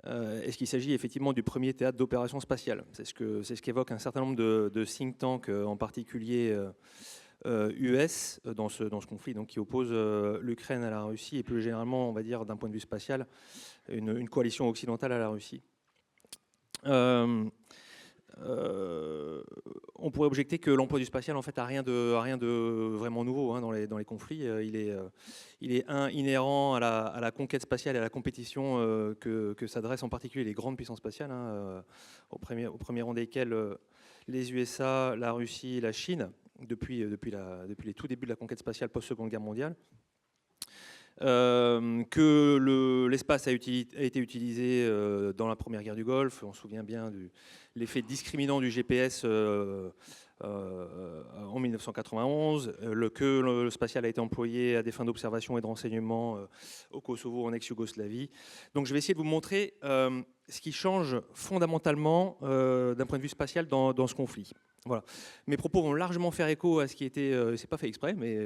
Est-ce qu'il s'agit effectivement du premier théâtre d'opération spatiale? C'est ce qu'évoque un certain nombre de think tanks, en particulier US, dans ce conflit donc, qui oppose l'Ukraine à la Russie et plus généralement, on va dire, d'un point de vue spatial, une coalition occidentale à la Russie. On pourrait objecter que l'emploi du spatial en fait a rien de vraiment nouveau hein, dans les conflits. Il est inhérent à la conquête spatiale et à la compétition que s'adressent en particulier les grandes puissances spatiales, hein, au premier rang desquelles les USA, la Russie et la Chine depuis les tout débuts de la conquête spatiale post-Seconde Guerre mondiale. Que l'espace a été utilisé dans la première guerre du Golfe. On se souvient bien de l'effet discriminant du GPS en 1991, que le spatial a été employé à des fins d'observation et de renseignement au Kosovo, en ex-Yougoslavie. Donc je vais essayer de vous montrer ce qui change fondamentalement d'un point de vue spatial dans ce conflit. Voilà. Mes propos vont largement faire écho à ce qui était, c'est pas fait exprès, mais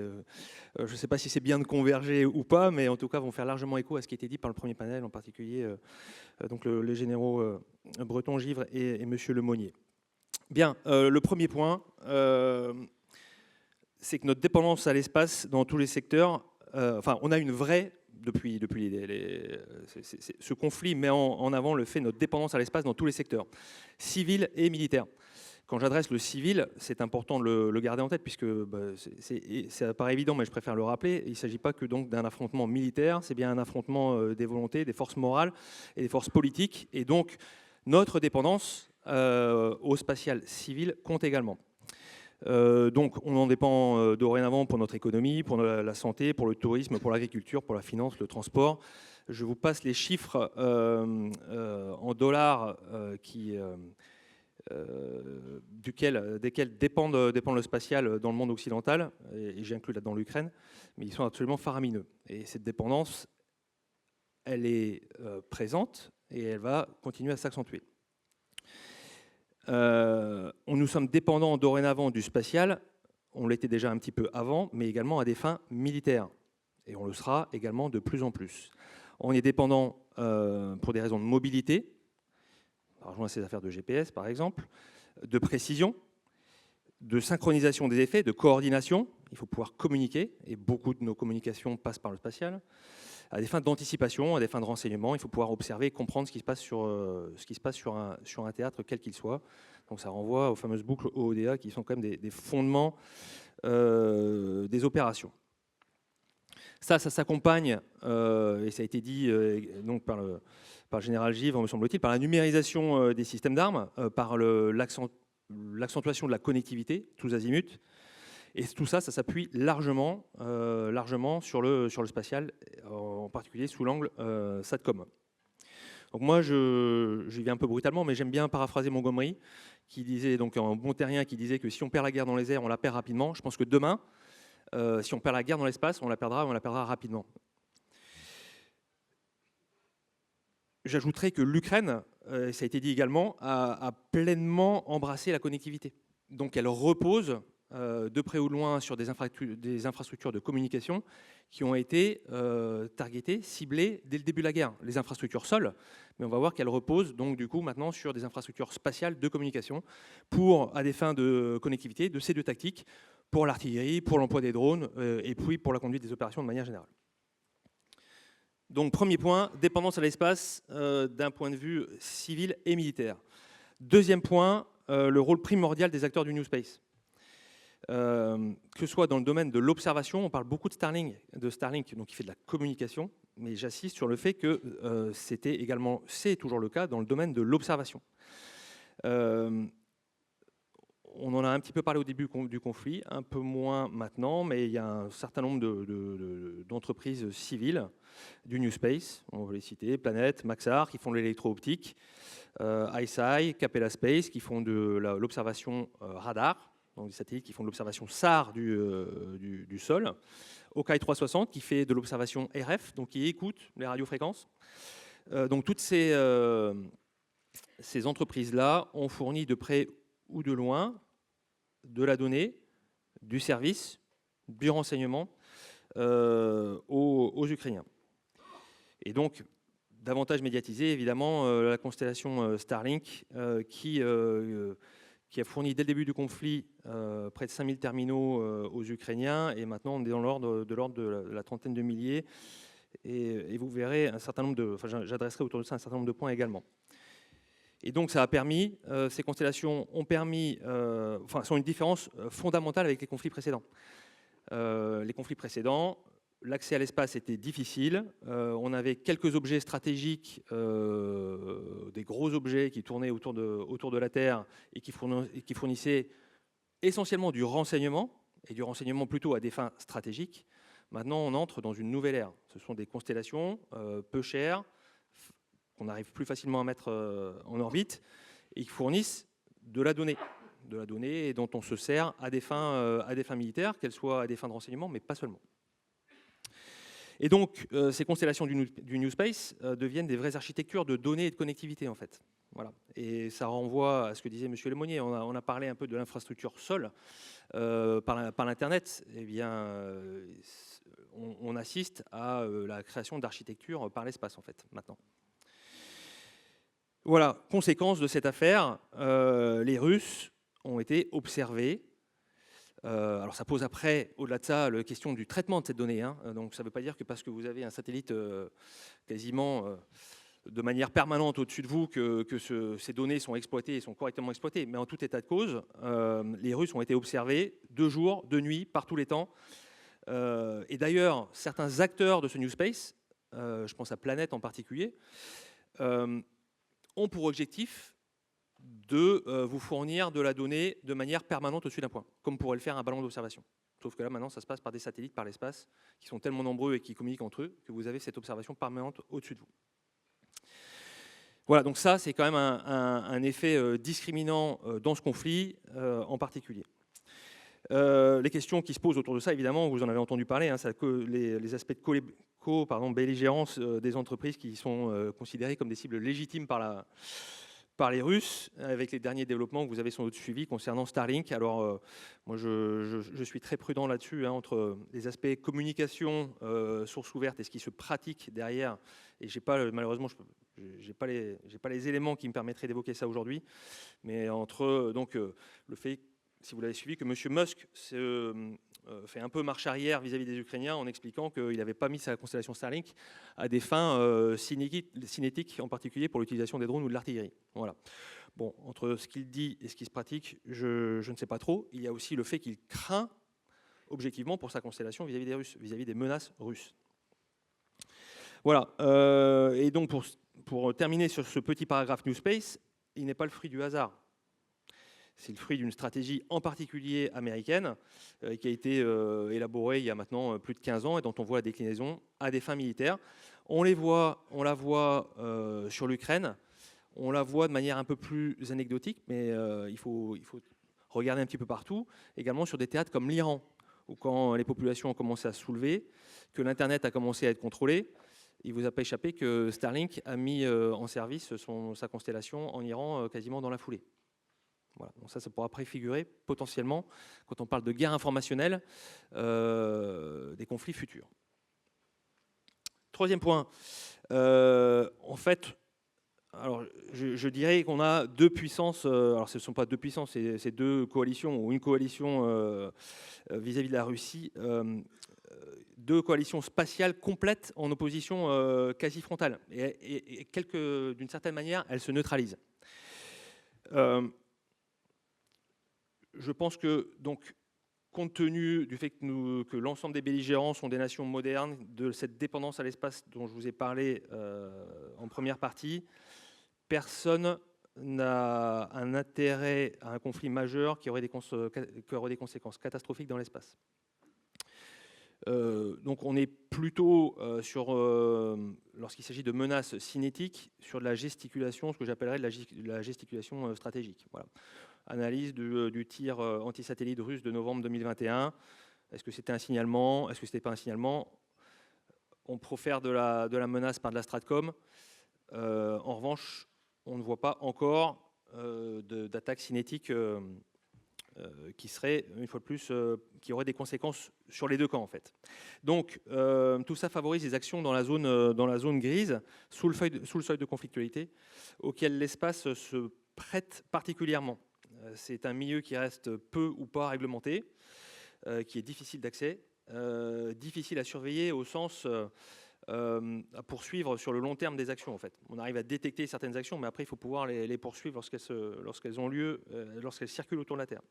je ne sais pas si c'est bien de converger ou pas, mais en tout cas vont faire largement écho à ce qui a été dit par le premier panel, en particulier donc les généraux Breton, Givre et Monsieur Lemonnier. Bien, le premier point, c'est que notre dépendance à l'espace dans tous les secteurs, enfin, on a une vraie, depuis ce conflit met en avant le fait de notre dépendance à l'espace dans tous les secteurs, civils et militaires. Quand j'adresse le civil, c'est important de le garder en tête, puisque ça paraît évident, mais je préfère le rappeler, il ne s'agit pas que donc d'un affrontement militaire, c'est bien un affrontement des volontés, des forces morales et des forces politiques, et donc notre dépendance au spatial civil compte également. Donc on en dépend dorénavant pour notre économie, pour la santé, pour le tourisme, pour l'agriculture, pour la finance, le transport. Je vous passe les chiffres en dollars desquels dépend le spatial dans le monde occidental, et j'inclus là-dedans l'Ukraine, mais ils sont absolument faramineux. Et cette dépendance, elle est présente et elle va continuer à s'accentuer. Nous sommes dépendants dorénavant du spatial, on l'était déjà un petit peu avant, mais également à des fins militaires. Et on le sera également de plus en plus. On est dépendant pour des raisons de mobilité, rejoint ces affaires de GPS par exemple, de précision, de synchronisation des effets, de coordination. Il faut pouvoir communiquer, et beaucoup de nos communications passent par le spatial. À des fins d'anticipation, à des fins de renseignement, il faut pouvoir observer et comprendre ce qui se passe sur un théâtre, quel qu'il soit. Donc ça renvoie aux fameuses boucles OODA qui sont quand même des fondements des opérations. Ça s'accompagne, et ça a été dit donc par le général Givre, me semble-t-il, par la numérisation des systèmes d'armes, par l'accentuation de la connectivité, tous azimuts. Et tout ça, ça s'appuie largement sur le spatial, en particulier sous l'angle SATCOM. Donc moi, j'y vais un peu brutalement, mais j'aime bien paraphraser Montgomery, qui disait, donc un bon terrien, qui disait que si on perd la guerre dans les airs, on la perd rapidement. Je pense que demain, si on perd la guerre dans l'espace, on la perdra rapidement. J'ajouterais que l'Ukraine, ça a été dit également, a pleinement embrassé la connectivité. Donc elle repose de près ou de loin sur des infrastructures de communication qui ont été targetées, ciblées dès le début de la guerre. Les infrastructures sol, mais on va voir qu'elles reposent donc du coup maintenant sur des infrastructures spatiales de communication à des fins de connectivité, de C2 tactique, pour l'artillerie, pour l'emploi des drones et puis pour la conduite des opérations de manière générale. Donc premier point, dépendance à l'espace d'un point de vue civil et militaire. Deuxième point, le rôle primordial des acteurs du New Space. Que ce soit dans le domaine de l'observation, on parle beaucoup de Starlink donc qui fait de la communication, mais j'insiste sur le fait que c'est toujours le cas dans le domaine de l'observation. On en a un petit peu parlé au début du conflit, un peu moins maintenant, mais il y a un certain nombre d'entreprises civiles du New Space, on va les citer, Planet, Maxar, qui font de l'électro-optique, ICEYE, Capella Space, qui font de l'observation radar, donc des satellites qui font de l'observation SAR du sol, Hawkeye 360, qui fait de l'observation RF, donc qui écoute les radiofréquences. Donc toutes ces entreprises-là ont fourni de près ou de loin de la donnée, du service, du renseignement aux Ukrainiens. Et donc, davantage médiatisé, évidemment, la constellation Starlink, qui a fourni dès le début du conflit près de 5000 terminaux aux Ukrainiens, et maintenant on est dans l'ordre de la trentaine de milliers, et vous verrez un certain nombre de, enfin, j'adresserai autour de ça un certain nombre de points également. Et donc ça a permis, ces constellations ont permis, enfin, sont une différence fondamentale avec les conflits précédents. Les conflits précédents, l'accès à l'espace était difficile. On avait quelques objets stratégiques, des gros objets qui tournaient autour de la Terre et qui fournissaient essentiellement du renseignement, et du renseignement plutôt à des fins stratégiques. Maintenant, on entre dans une nouvelle ère. Ce sont des constellations peu chères, qu'on arrive plus facilement à mettre en orbite, et qui fournissent de la donnée et dont on se sert à des fins militaires, qu'elles soient à des fins de renseignement, mais pas seulement. Et donc, ces constellations du New Space deviennent des vraies architectures de données et de connectivité, en fait. Voilà. Et ça renvoie à ce que disait M. Lemonnier. On a parlé un peu de l'infrastructure sol par l'Internet. Eh bien, on assiste à la création d'architectures par l'espace, en fait, maintenant. Voilà, conséquence de cette affaire, les Russes ont été observés. Alors ça pose après, au-delà de ça, la question du traitement de cette donnée. Hein. Donc ça ne veut pas dire que parce que vous avez un satellite quasiment de manière permanente au-dessus de vous que ces données sont exploitées et sont correctement exploitées. Mais en tout état de cause, les Russes ont été observés de jour, de nuit, par tous les temps. Et d'ailleurs, certains acteurs de ce New Space, je pense à Planète en particulier, ont pour objectif de vous fournir de la donnée de manière permanente au-dessus d'un point, comme pourrait le faire un ballon d'observation. Sauf que là, maintenant, ça se passe par des satellites, par l'espace, qui sont tellement nombreux et qui communiquent entre eux, que vous avez cette observation permanente au-dessus de vous. Voilà, donc ça, c'est quand même un effet discriminant dans ce conflit en particulier. Les questions qui se posent autour de ça, évidemment, vous en avez entendu parler, hein, les aspects de belligérance des entreprises qui sont considérées comme des cibles légitimes par les Russes, avec les derniers développements que vous avez sans doute suivis concernant Starlink. Alors, moi, je suis très prudent là-dessus, hein, entre les aspects communication, source ouverte, et ce qui se pratique derrière. Et malheureusement, je n'ai pas les éléments qui me permettraient d'évoquer ça aujourd'hui. Mais entre donc, le fait, si vous l'avez suivi, que M. Musk fait un peu marche arrière vis-à-vis des Ukrainiens en expliquant qu'il n'avait pas mis sa constellation Starlink à des fins cinétiques, en particulier pour l'utilisation des drones ou de l'artillerie. Voilà. Bon, entre ce qu'il dit et ce qui se pratique, je ne sais pas trop. Il y a aussi le fait qu'il craint objectivement pour sa constellation vis-à-vis des Russes, vis-à-vis des menaces russes. Voilà. Et donc, pour terminer sur ce petit paragraphe New Space, il n'est pas le fruit du hasard. C'est le fruit d'une stratégie en particulier américaine qui a été élaborée il y a maintenant plus de 15 ans et dont on voit la déclinaison à des fins militaires. On la voit sur l'Ukraine, on la voit de manière un peu plus anecdotique, mais il faut regarder un petit peu partout, également sur des théâtres comme l'Iran, où quand les populations ont commencé à se soulever, que l'Internet a commencé à être contrôlé, il ne vous a pas échappé que Starlink a mis en service sa constellation en Iran quasiment dans la foulée. Voilà. Donc ça pourra préfigurer potentiellement, quand on parle de guerre informationnelle, des conflits futurs. Troisième point, en fait, alors je dirais qu'on a deux puissances, alors ce ne sont pas deux puissances, c'est deux coalitions, ou une coalition vis-à-vis de la Russie, deux coalitions spatiales complètes en opposition quasi frontale, et d'une certaine manière, elles se neutralisent. Je pense que, donc, compte tenu du fait que l'ensemble des belligérants sont des nations modernes, de cette dépendance à l'espace dont je vous ai parlé en première partie, personne n'a un intérêt à un conflit majeur qui aurait des conséquences catastrophiques dans l'espace. Donc on est plutôt lorsqu'il s'agit de menaces cinétiques, sur de la gesticulation, ce que j'appellerais de la gesticulation stratégique. Voilà. Analyse du tir anti-satellite russe de novembre 2021. Est-ce que c'était un signalement? Est-ce que ce n'était pas un signalement? On profère de la menace par de la Stratcom. En revanche, on ne voit pas encore d'attaque cinétique qui serait, une fois de plus, qui aurait des conséquences sur les deux camps, en fait. Donc, tout ça favorise les actions dans la zone grise, sous le seuil de conflictualité, auquel l'espace se prête particulièrement. C'est un milieu qui reste peu ou pas réglementé, qui est difficile d'accès, difficile à surveiller au sens à poursuivre sur le long terme des actions. En fait, on arrive à détecter certaines actions, mais après il faut pouvoir les poursuivre lorsqu'elles ont lieu, lorsqu'elles circulent autour de la Terre.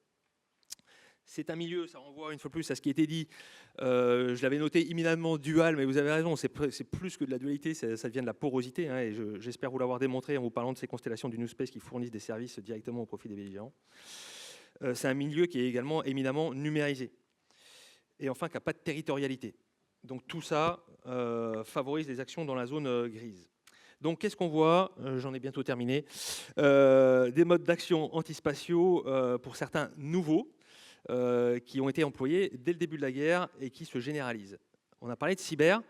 C'est un milieu, ça renvoie une fois plus à ce qui était dit, je l'avais noté imminemment dual, mais vous avez raison, c'est plus que de la dualité, ça vient de la porosité, hein, et j'espère vous l'avoir démontré en vous parlant de ces constellations du New Space qui fournissent des services directement au profit des belligérants. C'est un milieu qui est également éminemment numérisé, et enfin qui n'a pas de territorialité. Donc tout ça favorise les actions dans la zone grise. Donc qu'est-ce qu'on voit? J'en ai bientôt terminé. Des modes d'action antispatiaux, pour certains nouveaux, qui ont été employés dès le début de la guerre et qui se généralisent. On a parlé de cyber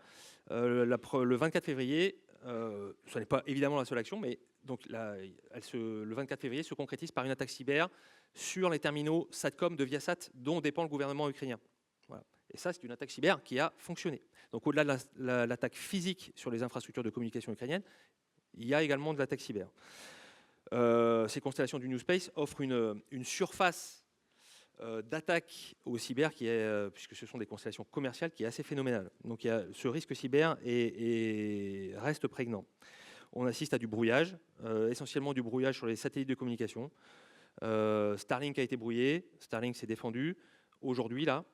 le 24 février. Ce n'est pas évidemment la seule action, mais donc le 24 février se concrétise par une attaque cyber sur les terminaux SATCOM de Viasat dont dépend le gouvernement ukrainien. Voilà. Et ça, c'est une attaque cyber qui a fonctionné. Donc au-delà de l'attaque physique sur les infrastructures de communication ukrainiennes, il y a également de l'attaque cyber. Ces constellations du New Space offrent une surface d'attaque au cyber qui est, puisque ce sont des constellations commerciales, qui est assez phénoménale. Donc ce risque cyber reste prégnant. On assiste à du brouillage, essentiellement du brouillage sur les satellites de communication. Starlink a été brouillé, Starlink s'est défendu. Aujourd'hui, là,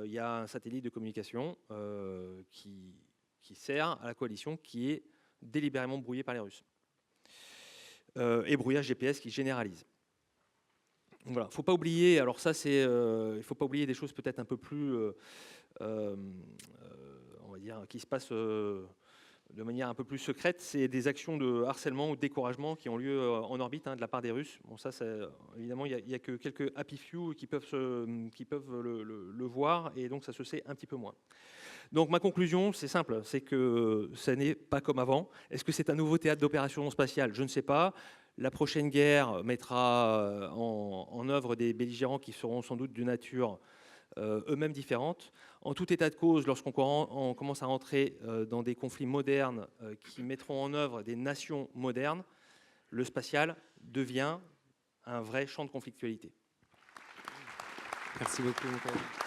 il y a un satellite de communication qui sert à la coalition, qui est délibérément brouillé par les Russes. Et brouillage GPS qui généralise. Voilà, faut pas oublier. Alors ça, il faut pas oublier des choses peut-être un peu plus, on va dire, qui se passent de manière un peu plus secrète. C'est des actions de harcèlement ou de découragement qui ont lieu en orbite, hein, de la part des Russes. Bon, ça, évidemment, il y a que quelques happy few qui peuvent le voir, et donc ça se sait un petit peu moins. Donc ma conclusion, c'est simple, c'est que ça n'est pas comme avant. Est-ce que c'est un nouveau théâtre d'opération spatiale? Je ne sais pas. La prochaine guerre mettra en œuvre des belligérants qui seront sans doute de nature eux-mêmes différentes. En tout état de cause, lorsqu'on commence à rentrer dans des conflits modernes qui mettront en œuvre des nations modernes, le spatial devient un vrai champ de conflictualité. Merci beaucoup, Michael.